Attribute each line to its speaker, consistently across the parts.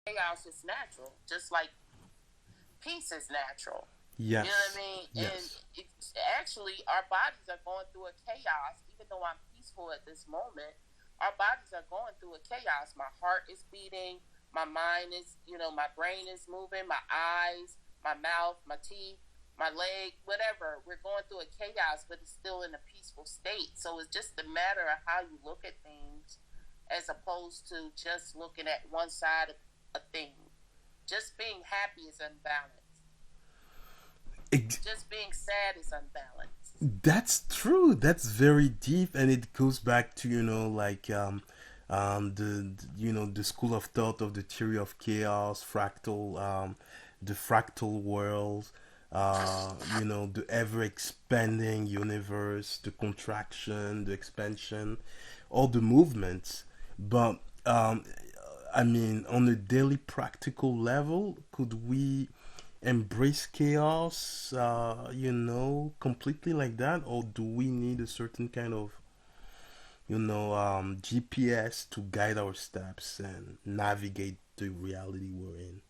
Speaker 1: chaos is natural, just like peace is natural. You know what I
Speaker 2: Yes.
Speaker 1: mean? And
Speaker 2: Yes.
Speaker 1: it's actually, our bodies are going through a chaos. Even though I'm peaceful at this moment, our bodies are going through a chaos. My heart is beating. My mind is, my brain is moving. My eyes, my mouth, my teeth, my leg, whatever. We're going through a chaos, but it's still in a peaceful state. So it's just a matter of how you look at things, as opposed to just looking at one side of a thing. Just being happy is unbalanced.
Speaker 2: Ex-
Speaker 1: Just being sad is unbalanced.
Speaker 2: That's true. That's very deep, and it goes back to the school of thought of the theory of chaos, the fractal world, the ever expanding universe, the contraction, the expansion, all the movements. But I mean, on a daily practical level, could we embrace chaos, completely like that, or do we need a certain kind of, GPS to guide our steps and navigate the reality we're in?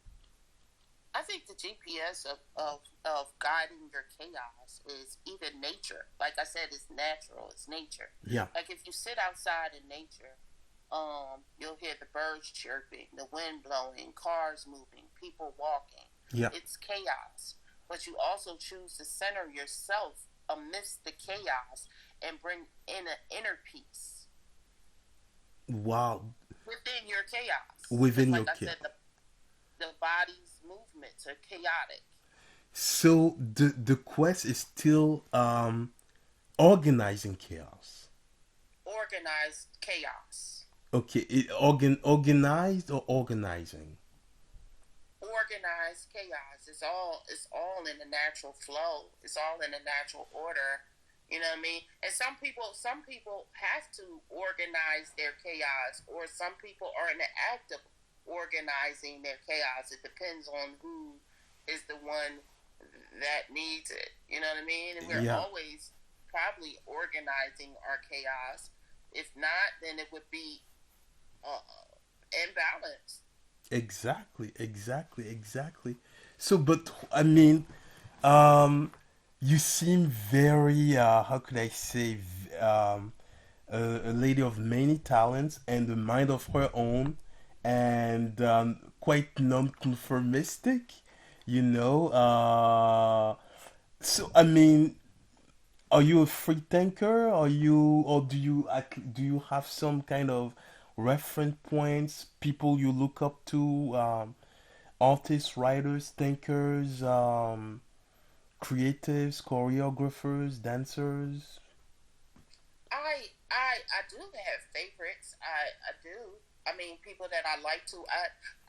Speaker 1: I think the GPS of guiding your chaos is even nature. Like I said, it's natural, it's nature.
Speaker 2: Yeah,
Speaker 1: Like if you sit outside in nature, you'll hear the birds chirping, the wind blowing, cars moving, people walking.
Speaker 2: yeah.
Speaker 1: It's chaos. But you also choose to center yourself amidst the chaos and bring in an inner peace
Speaker 2: Wow,
Speaker 1: within your chaos. Because,
Speaker 2: within your
Speaker 1: like I
Speaker 2: chaos.
Speaker 1: said, the body's movements are chaotic.
Speaker 2: So the quest is still organizing chaos.
Speaker 1: Organized chaos.
Speaker 2: Okay, organized or organizing.
Speaker 1: Organized chaos. It's all in a natural flow. It's all in a natural order. You know what I mean? And some people have to organize their chaos, or some people are in the act of organizing their chaos. It depends on who is the one that needs it. You know what I mean? And we're
Speaker 2: Yeah,
Speaker 1: always probably organizing our chaos. If not, then it would be imbalanced.
Speaker 2: exactly. So, but I mean, um, you seem very, how could I say, a lady of many talents and a mind of her own, and quite non-conformistic. You know, so I mean, are you a free thinker? Or do you have some kind of reference points, people you look up to, artists, writers, thinkers, creatives, choreographers, dancers?
Speaker 1: I do have favorites. I do. I mean, people that I like to.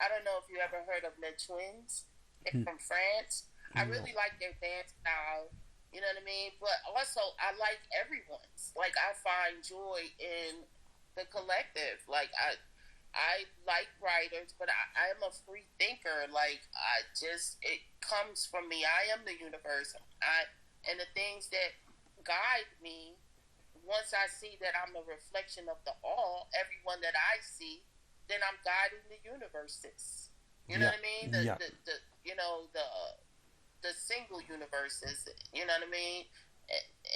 Speaker 1: I don't know if you ever heard of the twins. They're
Speaker 2: Hmm,
Speaker 1: from France. I
Speaker 2: no.
Speaker 1: really like their dance style. You know what I mean? But also, I like everyone's. Like, I find joy in the collective. I like writers, but I am a free thinker. Like, it comes from me. I am the universe. And the things that guide me, once I see that I'm a reflection of the all, everyone that I see, then I'm guiding the universes. You know
Speaker 2: Yeah,
Speaker 1: what I mean?
Speaker 2: yeah,
Speaker 1: The single universes. You know what I mean?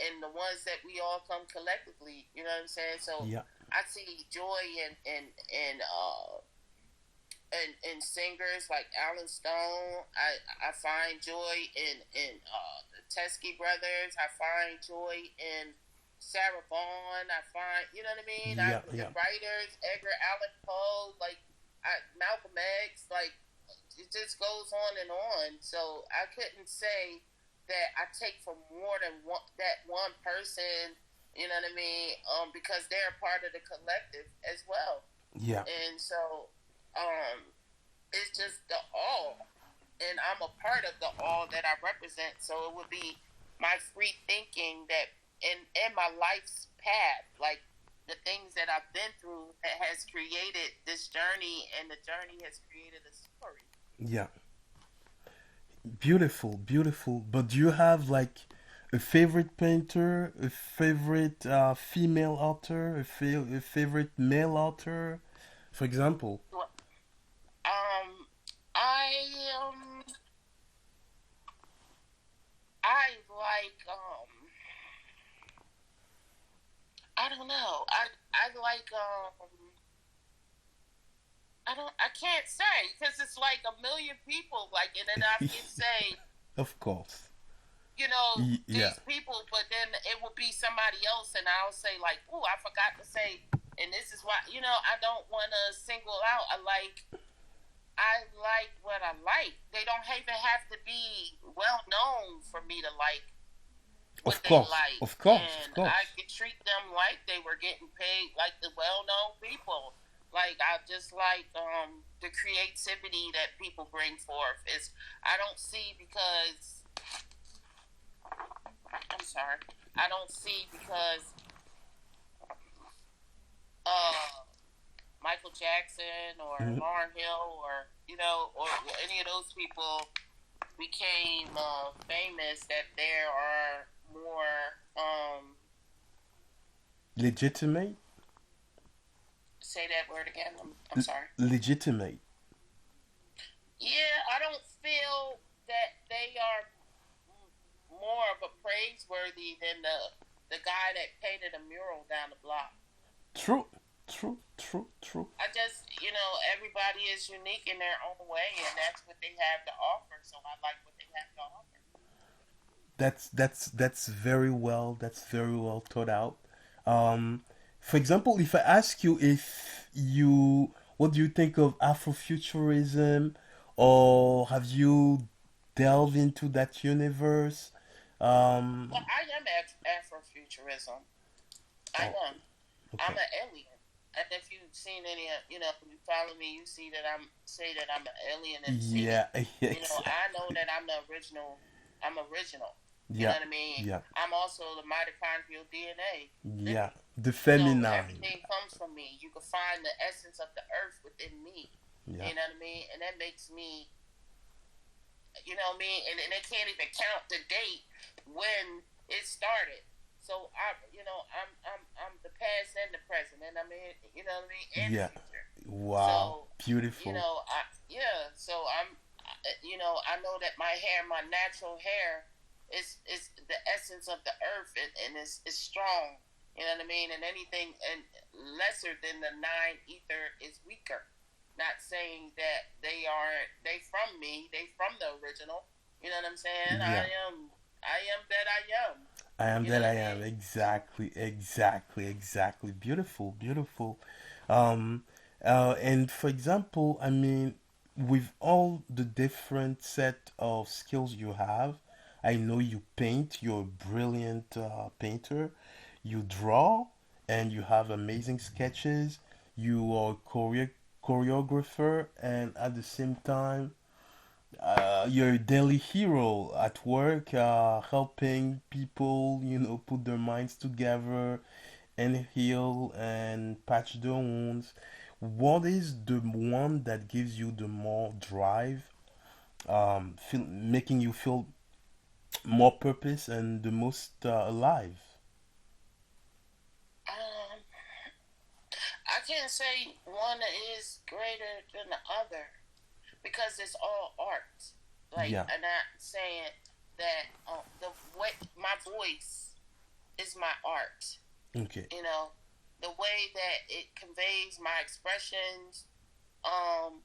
Speaker 1: And the ones that we all come collectively. You know what I'm saying? So
Speaker 2: yeah,
Speaker 1: I see joy in singers like Alan Stone. I find joy in the Teskey brothers. I find joy in Sarah Vaughan. I find, you know what I mean.
Speaker 2: yeah,
Speaker 1: The
Speaker 2: yeah.
Speaker 1: writers, Edgar Allan Poe, Malcolm X, like it just goes on and on. So I couldn't say that I take from more than one person. You know what I mean? Because they're part of the collective as well,
Speaker 2: Yeah.
Speaker 1: and so um, it's just the all, and I'm a part of the all that I represent. So it would be my free thinking that in my life's path, like the things that I've been through, that has created this journey, and the journey has created a story.
Speaker 2: Yeah, beautiful, beautiful. But do you have like a favorite painter, a favorite female author, a favorite male author, for example?
Speaker 1: Well, don't know. I like I can't say because it's like a million people like, and then I can say,
Speaker 2: Of course. Yeah.
Speaker 1: these people, but then it will be somebody else, and I'll say like, "Ooh, I forgot to say," and this is why I don't want to single out. I like what I like. They don't even have to be well known for me to like what
Speaker 2: Of
Speaker 1: they
Speaker 2: course.
Speaker 1: like,
Speaker 2: Of course. Of
Speaker 1: and I
Speaker 2: course.
Speaker 1: could treat them like they were getting paid, like the well known people. Like I just like the creativity that people bring forth. Is I don't see because I'm sorry. I don't see because Michael Jackson or
Speaker 2: Mhm.
Speaker 1: Lauryn Hill or or any of those people became famous that there are more
Speaker 2: Legitimate.
Speaker 1: say that word again. I'm sorry.
Speaker 2: Legitimate.
Speaker 1: Yeah, I don't feel that they are more of a praiseworthy than the guy that painted a mural down the block.
Speaker 2: True. True. True. True.
Speaker 1: I just, everybody is unique in their own way, and that's what they have to offer. So I like what they have to offer.
Speaker 2: That's very well. That's very well thought out. Um, for example, if I ask you if you, what do you think of Afrofuturism, or have you delved into that universe?
Speaker 1: Well,
Speaker 2: Um,
Speaker 1: I am Afrofuturism. I
Speaker 2: oh,
Speaker 1: am. I'm
Speaker 2: okay.
Speaker 1: an alien. And if you've seen any, you follow me, you see that say that I'm an alien MC.
Speaker 2: Yeah, exactly.
Speaker 1: I know that I'm the original. I'm original. You know
Speaker 2: Yeah,
Speaker 1: what I mean?
Speaker 2: yeah,
Speaker 1: I'm also the mitochondrial DNA
Speaker 2: yeah.
Speaker 1: living.
Speaker 2: The
Speaker 1: So
Speaker 2: feminine.
Speaker 1: everything comes from me. You can find the essence of the earth within me.
Speaker 2: Yeah,
Speaker 1: You know what I mean? And that makes me, you know what I mean? And they can't even count the date when it started. So I'm the past and the present, and I mean, you know what I mean, and the
Speaker 2: yeah.
Speaker 1: future.
Speaker 2: Wow,
Speaker 1: So,
Speaker 2: beautiful.
Speaker 1: yeah. So I know that my hair, my natural hair, is the essence of the earth, and is strong. You know what I mean? And anything and lesser than the nine ether is weaker. Not saying that they from me, they from the original. You know what I'm saying?
Speaker 2: Yeah.
Speaker 1: I am that I am.
Speaker 2: I am
Speaker 1: You know
Speaker 2: that
Speaker 1: what
Speaker 2: I
Speaker 1: I
Speaker 2: am.
Speaker 1: mean?
Speaker 2: Exactly, exactly, exactly. Beautiful, beautiful. Um, and for example, I mean, with all the different set of skills you have, I know you paint. You're a brilliant painter. You draw, and you have amazing sketches. You are a choreographer, and at the same time, you're a daily hero at work, helping people, put their minds together and heal and patch their wounds. What is the one that gives you the more drive, making you feel more purpose and the most alive?
Speaker 1: Um, I can't say one is greater than the other because it's all art. Like,
Speaker 2: Yeah.
Speaker 1: I'm not saying that the way my voice is my art.
Speaker 2: Okay.
Speaker 1: You know, the way that it conveys my expressions um,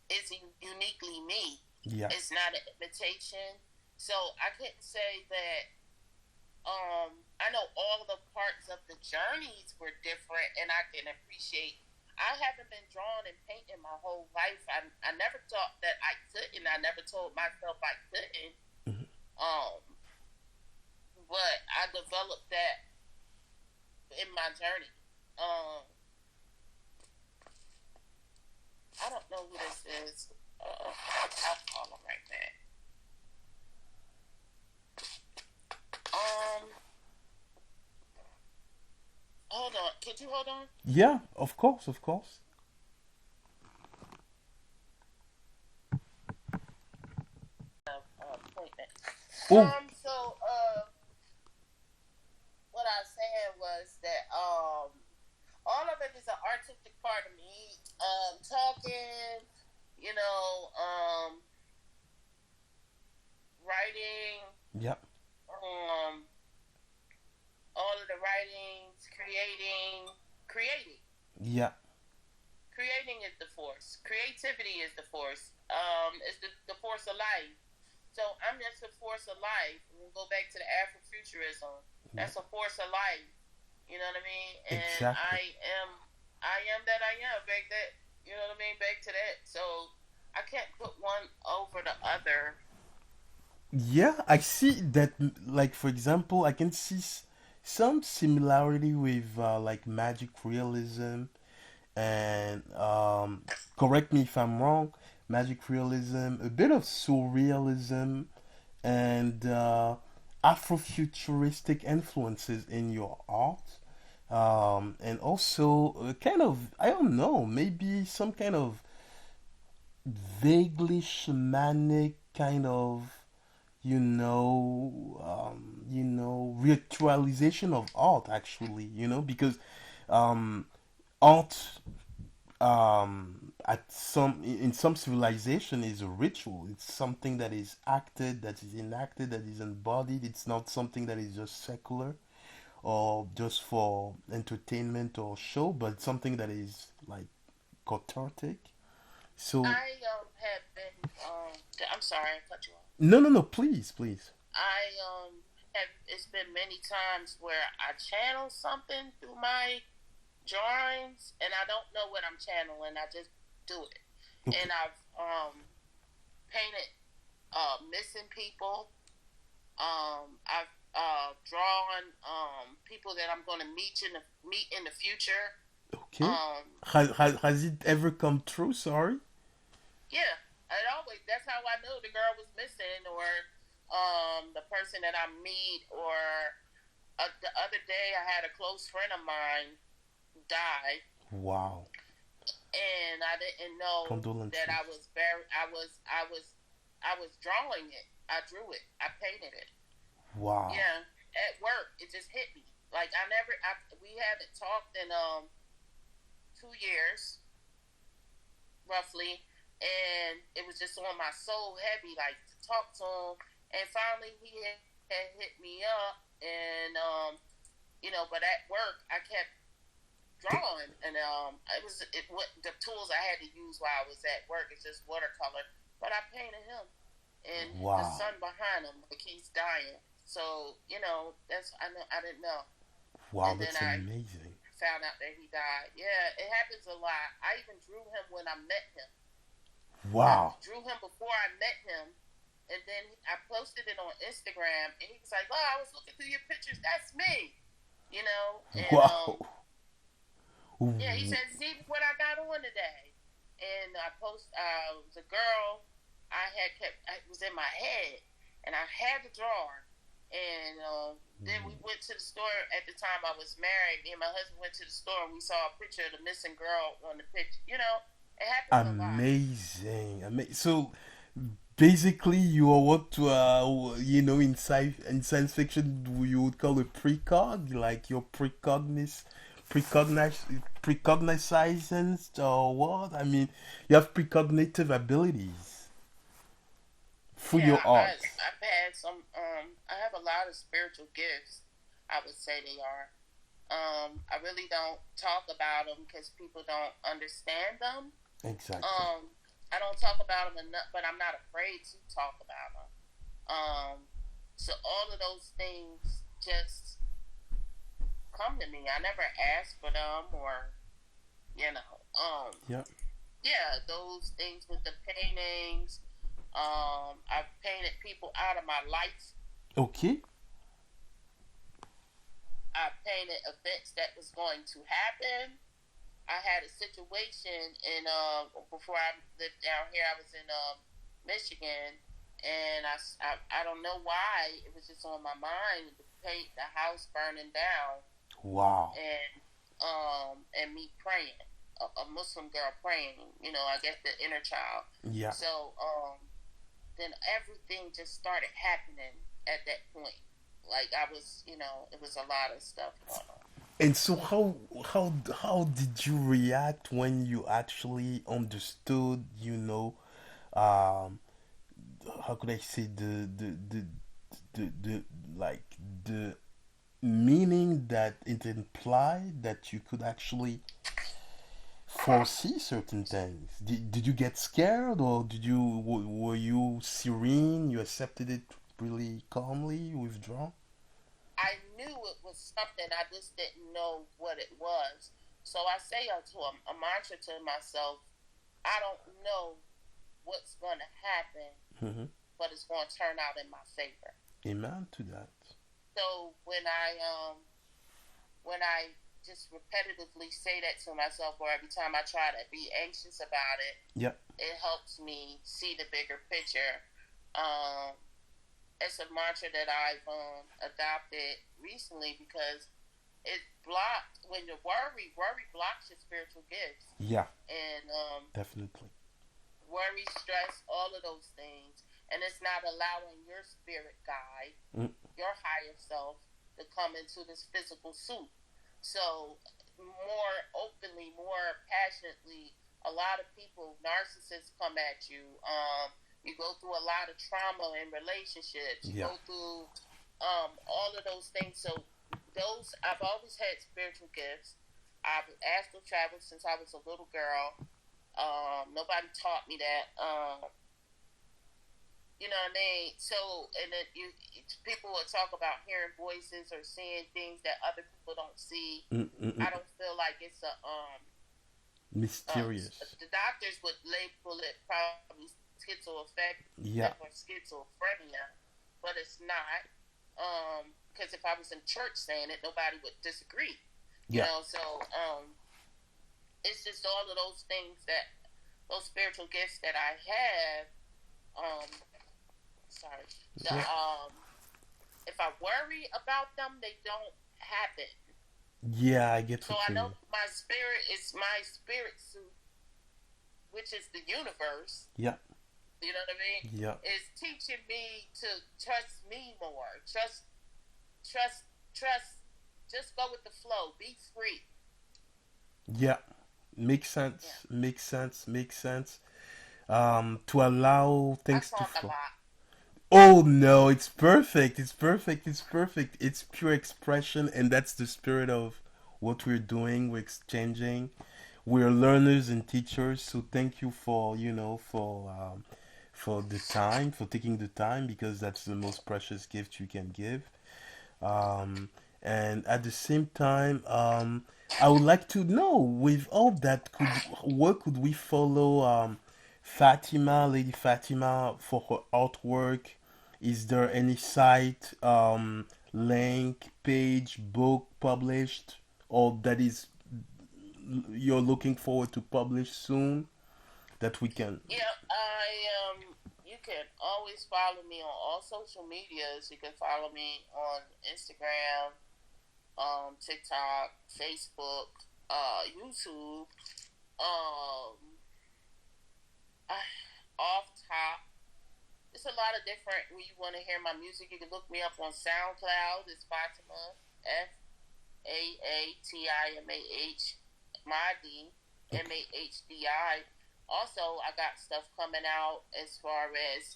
Speaker 1: is uniquely me.
Speaker 2: Yeah.
Speaker 1: It's not an imitation. So I couldn't say that. I know all the parts of the journeys were different, and I can appreciate. I haven't been drawing and painting my whole life. I never thought that I couldn't. I never told myself I couldn't.
Speaker 2: Mhm.
Speaker 1: Um, but I developed that in my journey. Um, I don't know who this is. I'll call him right back. Um, hold on. Could you hold on?
Speaker 2: Yeah, of course, of course.
Speaker 1: Appointment.
Speaker 2: Oh,
Speaker 1: What I was saying was that all of it is an artistic part of me. Talking, you know, writing,
Speaker 2: yeah.
Speaker 1: all of the writings, creating, creativity is the force. It's the force of life. So I'm just a force of life. We'll go back to the Afrofuturism.
Speaker 2: Yeah,
Speaker 1: That's a force of life. You know what I mean? And
Speaker 2: exactly.
Speaker 1: I am that I am. Back that, you know what I mean? Back to that. So I can't put one over the other.
Speaker 2: Yeah, I see that. Like for example, I can see some similarity with like magic realism and correct me if I'm wrong. Magic realism, a bit of surrealism, and Afrofuturistic influences in your art. And also kind of, I don't know, maybe some kind of vaguely shamanic kind of, ritualization of art, actually, because um, art, at some in some civilization, is a ritual. It's something that is acted, that is enacted, that is embodied. It's not something that is just secular or just for entertainment or show, but something that is like cathartic. So
Speaker 1: I have been I'm sorry, I cut you off.
Speaker 2: no, no, no, please, please.
Speaker 1: I have it's been many times where I channel something through my drawings and I don't know what I'm channeling. I just do it. And
Speaker 2: Okay.
Speaker 1: I've painted missing people. I've drawn people that I'm going to meet in the future.
Speaker 2: Okay.
Speaker 1: Um,
Speaker 2: Has it ever come true? Sorry.
Speaker 1: yeah, it always that's how I knew the girl was missing, or the person that I meet, or the other day I had a close friend of mine die,
Speaker 2: Wow.
Speaker 1: and I didn't know that
Speaker 2: Condolences.
Speaker 1: I was drawing it. I drew it. I painted it.
Speaker 2: Wow.
Speaker 1: Yeah, at work it just hit me. Like we haven't talked in 2 years roughly, and it was just on my soul heavy, like to talk to him. And finally, he had hit me up, and but at work I kept drawing, and what the tools I had to use while I was at work is just watercolor, but I painted him and the
Speaker 2: Wow.
Speaker 1: sun behind him like he's dying. So that's I didn't know,
Speaker 2: Wow.
Speaker 1: and then
Speaker 2: That's
Speaker 1: I
Speaker 2: amazing.
Speaker 1: found out that he died. Yeah, it happens a lot. I even drew him when I met him. I
Speaker 2: Wow.
Speaker 1: drew him before I met him, and then I posted it on Instagram, and he was like, "Oh, I was looking through your pictures. That's me." And
Speaker 2: Wow.
Speaker 1: yeah, he said, "See what I got on today." And I the girl I had kept. It was in my head, and I had to draw her. And then we went to the store. At the time, I was married. Me and my husband went to the store, and we saw a picture of the missing girl on the picture. It happens a lot.
Speaker 2: Amazing. So basically, you are what in science fiction you would call a precog, like your precognize precognizance or what? I mean, you have precognitive abilities through
Speaker 1: Yeah,
Speaker 2: your art.
Speaker 1: I've had some. I have a lot of spiritual gifts. I would say they are. I really don't talk about them because people don't understand them.
Speaker 2: Exactly.
Speaker 1: Um, I don't talk about them enough, but I'm not afraid to talk about them. Um, so all of those things just come to me. I never ask for them, or you know,
Speaker 2: Yeah.
Speaker 1: yeah, those things with the paintings. I've painted people out of my life.
Speaker 2: Okay.
Speaker 1: I painted events that was going to happen. I had a situation in before I lived down here. I was in Michigan, and I don't know why it was just on my mind to paint the house burning down,
Speaker 2: Wow.
Speaker 1: and me praying, a Muslim girl praying. I guess the inner child.
Speaker 2: Yeah.
Speaker 1: So then everything just started happening at that point. Like I was, it was a lot of stuff going on.
Speaker 2: And so how did you react when you actually understood, um how could I say the like the meaning that it implied that you could actually foresee certain things. Did you get scared, or were you serene? You accepted it really calmly, withdrawn?
Speaker 1: I knew it was something. I just didn't know what it was. So I say a mantra to myself. I don't know what's going to happen,
Speaker 2: Hmm.
Speaker 1: but it's going to turn out in my favor.
Speaker 2: Amen to that.
Speaker 1: So when I just repetitively say that to myself, or every time I try to be anxious about it,
Speaker 2: Yep.
Speaker 1: it helps me see the bigger picture. Um, it's a mantra that I've adopted recently because it blocked when you worry blocks your spiritual gifts,
Speaker 2: Yeah,
Speaker 1: and
Speaker 2: definitely.
Speaker 1: worry, stress, all of those things, and it's not allowing your spirit guide,
Speaker 2: Mm,
Speaker 1: your higher self, to come into this physical suit. So more openly, more passionately, a lot of people, narcissists come at you. You go through a lot of trauma in relationships. You
Speaker 2: yeah.
Speaker 1: go through all of those things. So those, I've always had spiritual gifts. I've astral traveled since I was a little girl. Nobody taught me that. You know what I mean? So, and then people will talk about hearing voices or seeing things that other people don't see.
Speaker 2: Mm, mm,
Speaker 1: I
Speaker 2: mm.
Speaker 1: don't feel like it's a
Speaker 2: Mysterious.
Speaker 1: the doctors would label it probably
Speaker 2: Yeah,
Speaker 1: schizoaffective or schizophrenia, but it's not. Because if I was in church saying it, nobody would disagree. You
Speaker 2: yeah,
Speaker 1: know, so it's just all of those things that those spiritual gifts that I have. Um, sorry. The
Speaker 2: yeah,
Speaker 1: if I worry about them, they don't happen.
Speaker 2: yeah. I get
Speaker 1: So
Speaker 2: what
Speaker 1: I
Speaker 2: you
Speaker 1: know
Speaker 2: mean.
Speaker 1: my spirit suit, which is the universe.
Speaker 2: Yeah,
Speaker 1: You know what I mean?
Speaker 2: yeah,
Speaker 1: Is teaching me to trust me more. Trust, trust. Just go with the flow. Be free.
Speaker 2: yeah. Makes
Speaker 1: Yeah,
Speaker 2: sense. Makes sense. Makes sense. To allow
Speaker 1: I
Speaker 2: things to
Speaker 1: talk a
Speaker 2: flow.
Speaker 1: lot.
Speaker 2: Oh no, it's perfect. It's perfect. It's perfect. It's pure expression, and that's the spirit of what we're doing. We're exchanging. We're learners and teachers. So thank you for for the time, for taking the time, because that's the most precious gift you can give. Um, and at the same time, I would like to know, with all that, could where could we follow Fatima, Lady Fatima, for her artwork? Is there any site, link, page, book published, or that is you're looking forward to publish soon that we can?
Speaker 1: Yeah, You can always follow me on all social medias. You can follow me on Instagram, TikTok, Facebook, YouTube. Um, Off top, it's a lot of different. When you want to hear my music, you can look me up on SoundCloud. It's Fatima Faatimah Madhi
Speaker 2: Okay.
Speaker 1: Mahdi. Also, I got stuff coming out as far as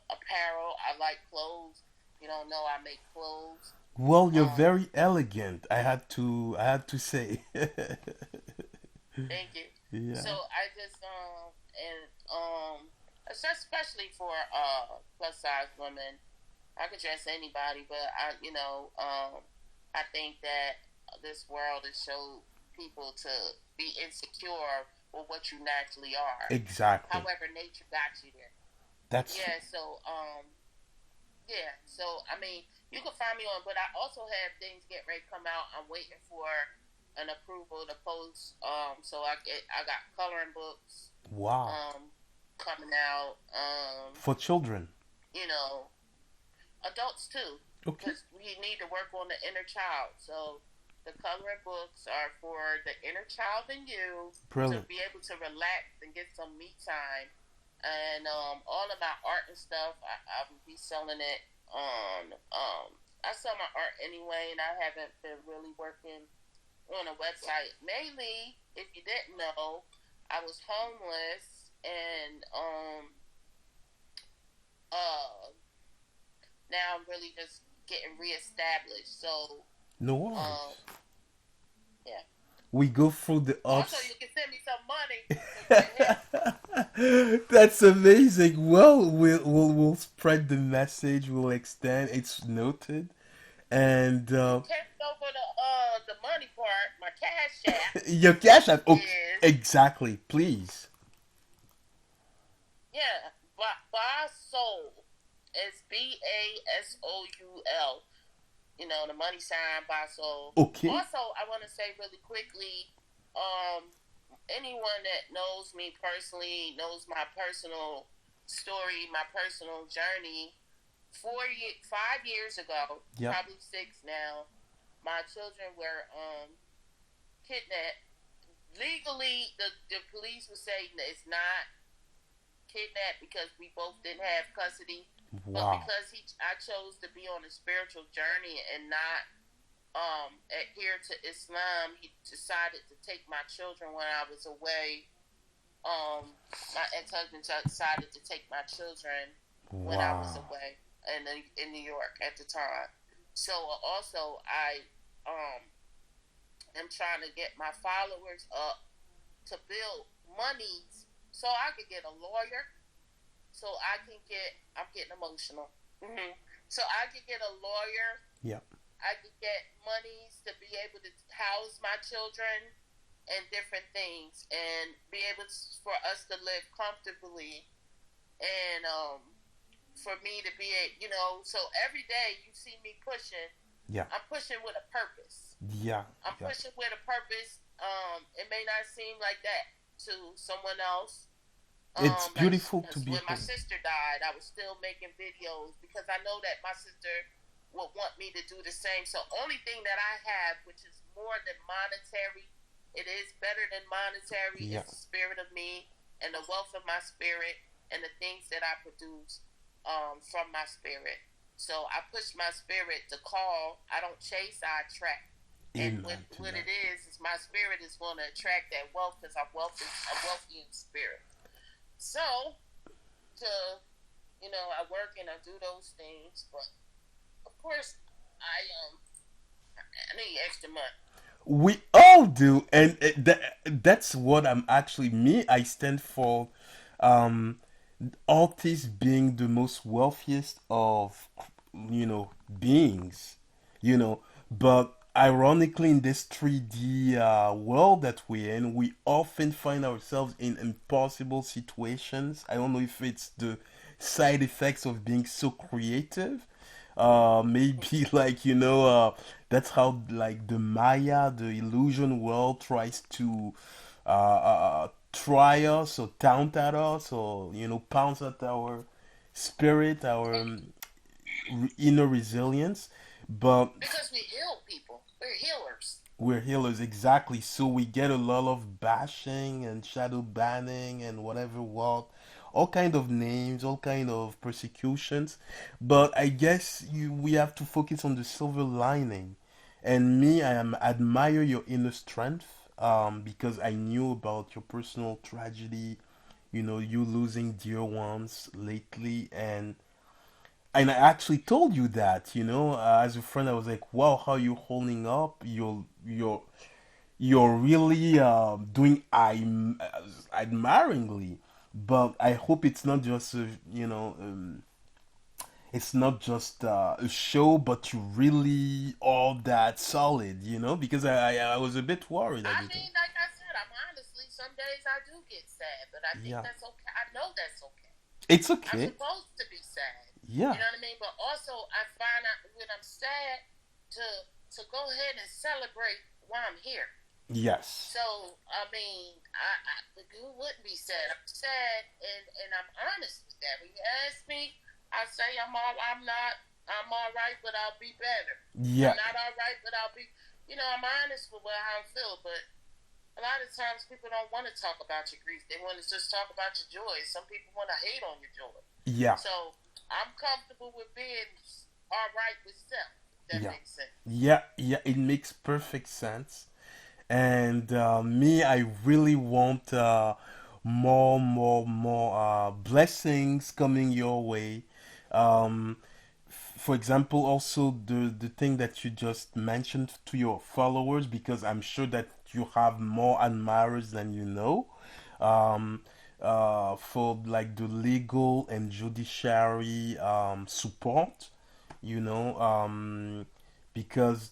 Speaker 1: apparel. I like clothes. You don't know I make clothes.
Speaker 2: Well, you're
Speaker 1: Um,
Speaker 2: very elegant. I had to say.
Speaker 1: Thank you. So
Speaker 2: Yeah.
Speaker 1: I just and it's especially for plus size women. I could dress anybody, but I think that this world has showed people to be insecure with what you naturally are.
Speaker 2: Exactly.
Speaker 1: However, nature got you there.
Speaker 2: That's true.
Speaker 1: Yeah. So yeah. So I mean, you can find me on, but I also have things get ready to come out. I'm waiting for an approval to post. So I got coloring books
Speaker 2: Wow.
Speaker 1: um coming out.
Speaker 2: For children.
Speaker 1: You know, adults too,
Speaker 2: Okay.
Speaker 1: because we need to work on the inner child. So the coloring books are for the inner child in you to
Speaker 2: Brilliant.
Speaker 1: be able to relax and get some me time. And all of my art and stuff, I will be selling it on. I sell my art anyway, and I haven't been really working on a website. Mainly, if you didn't know, I was homeless, and uh, now I'm really just getting reestablished. So
Speaker 2: No
Speaker 1: um,
Speaker 2: worries.
Speaker 1: yeah.
Speaker 2: We go through the
Speaker 1: Also,
Speaker 2: ups.
Speaker 1: you can send me some money so you can help.
Speaker 2: That's amazing. Well, we'll spread the message. We'll extend. It's noted. And
Speaker 1: You text over the money part. My cash app
Speaker 2: your cash app. Okay,
Speaker 1: is
Speaker 2: exactly. Please.
Speaker 1: yeah, Basol. It's Basoul. You know, the money sign Basol.
Speaker 2: Okay.
Speaker 1: Also, I want to say really quickly, um, anyone that knows me personally knows my personal story, my personal journey. 5 years ago,
Speaker 2: Yep.
Speaker 1: probably six now, my children were kidnapped. Legally, the police would say that it's not kidnapped because we both didn't have custody, but
Speaker 2: Wow.
Speaker 1: because I chose to be on a spiritual journey and not adhere to Islam, he decided to take my children when I was away. My ex-husband decided to take my children when I was
Speaker 2: Wow.
Speaker 1: away in New York at the time. So also I am trying to get my followers up to build monies so I could get a lawyer. So I can get. I'm getting emotional. So I could get a lawyer.
Speaker 2: Yep.
Speaker 1: I could get monies to be able to house my children and different things, and be able for us to live comfortably, and for me to be So every day you see me pushing.
Speaker 2: Yeah.
Speaker 1: I'm pushing with a purpose.
Speaker 2: Yeah.
Speaker 1: I'm
Speaker 2: Yeah.
Speaker 1: pushing with a purpose. It may not seem like that to someone else.
Speaker 2: It's
Speaker 1: Like
Speaker 2: beautiful to be
Speaker 1: when my
Speaker 2: heard.
Speaker 1: sister died, I was still making videos because I know that my sister would want me to do the same. So only thing that I have, which is more than monetary, it is better than monetary,
Speaker 2: Yeah.
Speaker 1: is the spirit of me and the wealth of my spirit and the things that I produce from my spirit. So I push my spirit to call. I don't chase, I attract. And
Speaker 2: Amen to
Speaker 1: what
Speaker 2: that.
Speaker 1: it is my spirit is going to attract that wealth because I'm wealthy in spirit. So to I work and I do those things, but of course I need extra money.
Speaker 2: We all do, and that's what I'm actually me. I stand for um, artists being the most wealthiest of beings, But ironically, in this 3D world that we're in, we often find ourselves in impossible situations. I don't know if it's the side effects of being so creative. Maybe like that's how like the Maya, the illusion world tries to try us or taunt at us or pounce at our spirit, our inner resilience. But
Speaker 1: Because we heal people. We're healers.
Speaker 2: we're healers, exactly. So we get a lot of bashing and shadow banning and whatever what, all kind of names, all kind of persecutions. But I guess we have to focus on the silver lining. And me, admire your inner strength. Because I knew about your personal tragedy, you losing dear ones lately, and I actually told you that, as a friend, I was like, "Wow, how you holding up? You're really doing admiringly." But I hope it's not just it's not just a show, but you really all that solid, because I was a bit worried at
Speaker 1: I
Speaker 2: the time.
Speaker 1: mean, like I said, I'm honestly, some days I do get sad, but I think
Speaker 2: Yeah,
Speaker 1: that's okay. I know that's okay.
Speaker 2: it's
Speaker 1: I'm
Speaker 2: okay.
Speaker 1: supposed to be sad.
Speaker 2: Yeah.
Speaker 1: You know what I mean? But also, I find out when I'm sad to go ahead and celebrate why I'm here.
Speaker 2: Yes.
Speaker 1: So I mean, who wouldn't be sad? I'm sad, and I'm honest with that. When you ask me, I say I'm not. I'm all right, but I'll be better.
Speaker 2: Yeah.
Speaker 1: I'm not all right, but I'll be. I'm honest with how I feel, but a lot of times people don't want to talk about your grief. They want to just talk about your joy. Some people want to hate on your joy.
Speaker 2: Yeah.
Speaker 1: So I'm comfortable with being all right with self. If that
Speaker 2: Yeah.
Speaker 1: makes sense.
Speaker 2: Yeah. Yeah. It makes perfect sense. And me, I really want more blessings coming your way. Um, for example, also the thing that you just mentioned to your followers, because I'm sure that you have more admirers than you know. Um, for like the legal and judiciary support, you know, because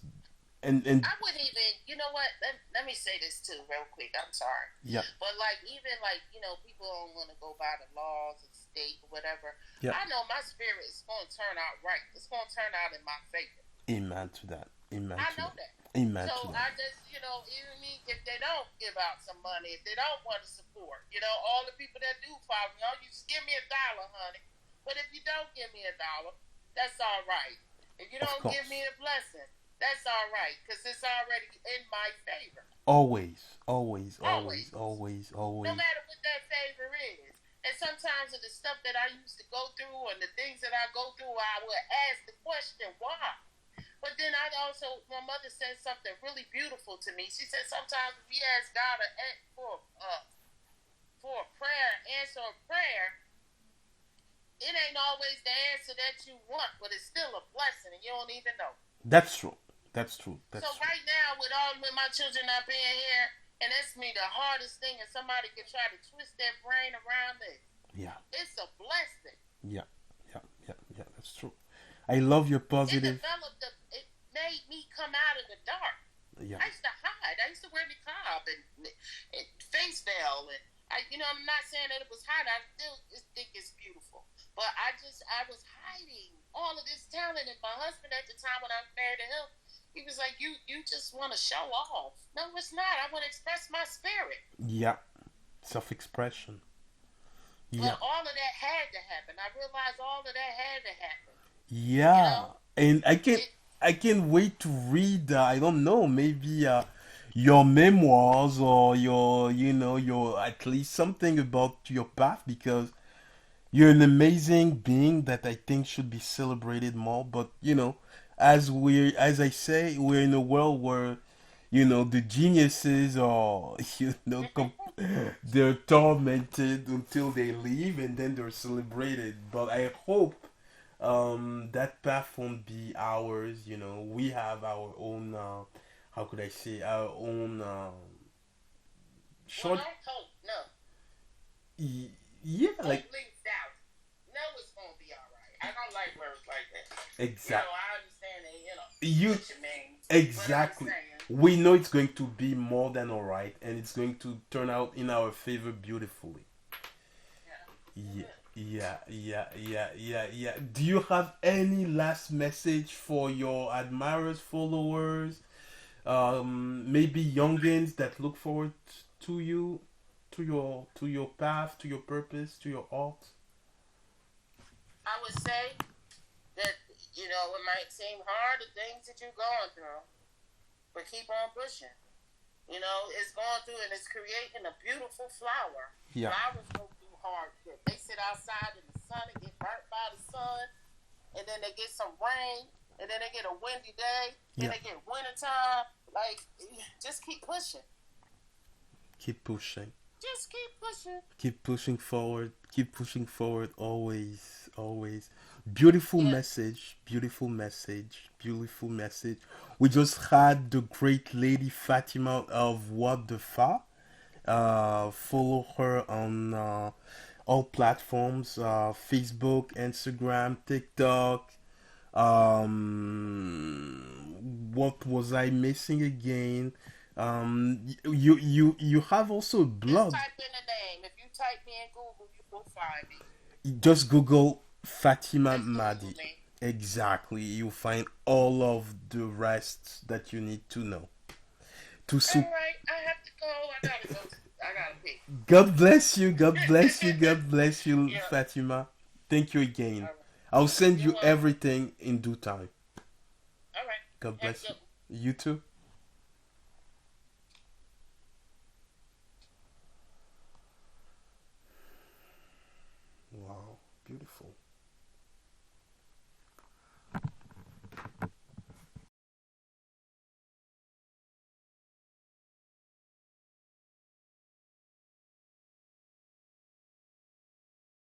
Speaker 2: and
Speaker 1: I wouldn't even, you know what? Let me say this too, real quick. I'm sorry,
Speaker 2: yeah,
Speaker 1: but like even like people don't want to go by the laws of the state or whatever.
Speaker 2: yeah,
Speaker 1: I know my spirit is going to turn out right. It's going to turn out in my favor.
Speaker 2: amen to that, amen
Speaker 1: I
Speaker 2: to
Speaker 1: know
Speaker 2: that,
Speaker 1: that.
Speaker 2: amen
Speaker 1: So
Speaker 2: to that.
Speaker 1: I just, even me, if they don't give out some money, if they don't want to support, all the people that do follow me, you just give me $1, honey. But if you don't give me $1, that's all right. If you
Speaker 2: Of
Speaker 1: don't give me
Speaker 2: course,
Speaker 1: a blessing, that's all right, because it's already in my favor.
Speaker 2: always, always, always,
Speaker 1: Always.
Speaker 2: always,
Speaker 1: No
Speaker 2: always.
Speaker 1: matter what that favor is. And sometimes of the stuff that I used to go through and the things that I go through, I would ask the question, why? But then my mother said something really beautiful to me. She said sometimes we ask God for a prayer, answer a prayer, it ain't always the answer that you want, but it's still a blessing, and you don't even know.
Speaker 2: That's true. That's true.
Speaker 1: So
Speaker 2: That's true.
Speaker 1: right now, with my children not being here, and that's me the hardest thing, and somebody can try to twist their brain around this.
Speaker 2: Yeah.
Speaker 1: It's a blessing.
Speaker 2: Yeah. Yeah. Yeah. Yeah. That's true. I love your positive.
Speaker 1: It made me come out of the dark.
Speaker 2: Yeah.
Speaker 1: I used to hide. I used to wear niqab and face veil, and I'm not saying that it was hot. I still think it's beautiful, but I was hiding all of this talent. And my husband at the time when I was married to him, he was like, "You just want to show off." No, it's not. I want to express my spirit.
Speaker 2: Yeah. Self-expression. Yeah.
Speaker 1: But all of that had to happen. I realized all of that had to happen.
Speaker 2: Yeah. And
Speaker 1: It,
Speaker 2: I can't wait to read. I don't know. Maybe your memoirs or your at least something about your path because you're an amazing being that I think should be celebrated more. But as I say, we're in a world where the geniuses are they're tormented until they leave and then they're celebrated. But I hope that path won't be ours. We have our own. How could I say our own
Speaker 1: well,
Speaker 2: short?
Speaker 1: don't hope. No.
Speaker 2: Yeah, like
Speaker 1: Hope leaves out. No, it's going to be all right. I don't like words like that.
Speaker 2: exactly.
Speaker 1: I understand that,
Speaker 2: You
Speaker 1: what you mean.
Speaker 2: exactly.
Speaker 1: But I'm saying,
Speaker 2: We know it's going to be more than alright, and it's going to turn out in our favor beautifully. Yeah,
Speaker 1: yeah.
Speaker 2: yeah, yeah, yeah, yeah, yeah. Do you have any last message for your admirers, followers, maybe youngins that look forward to you, to your path, to your purpose, to your art?
Speaker 1: I would say that, it might seem hard, the things that you're going through, but keep on pushing. It's going through and it's creating a beautiful flower.
Speaker 2: Yeah,
Speaker 1: Flowers go through hardship. They sit outside in the sun and get burnt by the sun, and then they get some rain, and then they get a windy day, then
Speaker 2: yeah.
Speaker 1: they get wintertime. Like, just keep pushing.
Speaker 2: Keep pushing.
Speaker 1: Just keep pushing.
Speaker 2: Keep pushing forward. Keep pushing forward. Always, always. Beautiful
Speaker 1: Yeah.
Speaker 2: message. Beautiful message. Beautiful message. We just had the great lady Fatima of What the Fa. Follow her on all platforms: Facebook, Instagram, TikTok. What was I missing again? You have also a
Speaker 1: Just
Speaker 2: blog.
Speaker 1: type in the name. If you type me in Google, you will find me.
Speaker 2: Just Google Fatima
Speaker 1: Just Google
Speaker 2: Madhi.
Speaker 1: me.
Speaker 2: Exactly. You'll find all of the rest that you need to know. To
Speaker 1: All
Speaker 2: sup-
Speaker 1: right, I have to go. I gotta go. I gotta pee.
Speaker 2: God bless you. God bless you. God bless you,
Speaker 1: Yeah.
Speaker 2: Fatima. Thank you again.
Speaker 1: All right.
Speaker 2: I'll send
Speaker 1: You're
Speaker 2: you
Speaker 1: welcome.
Speaker 2: everything in due time.
Speaker 1: All right.
Speaker 2: God
Speaker 1: Have a
Speaker 2: bless
Speaker 1: good
Speaker 2: you.
Speaker 1: one.
Speaker 2: You too. Wow. Beautiful.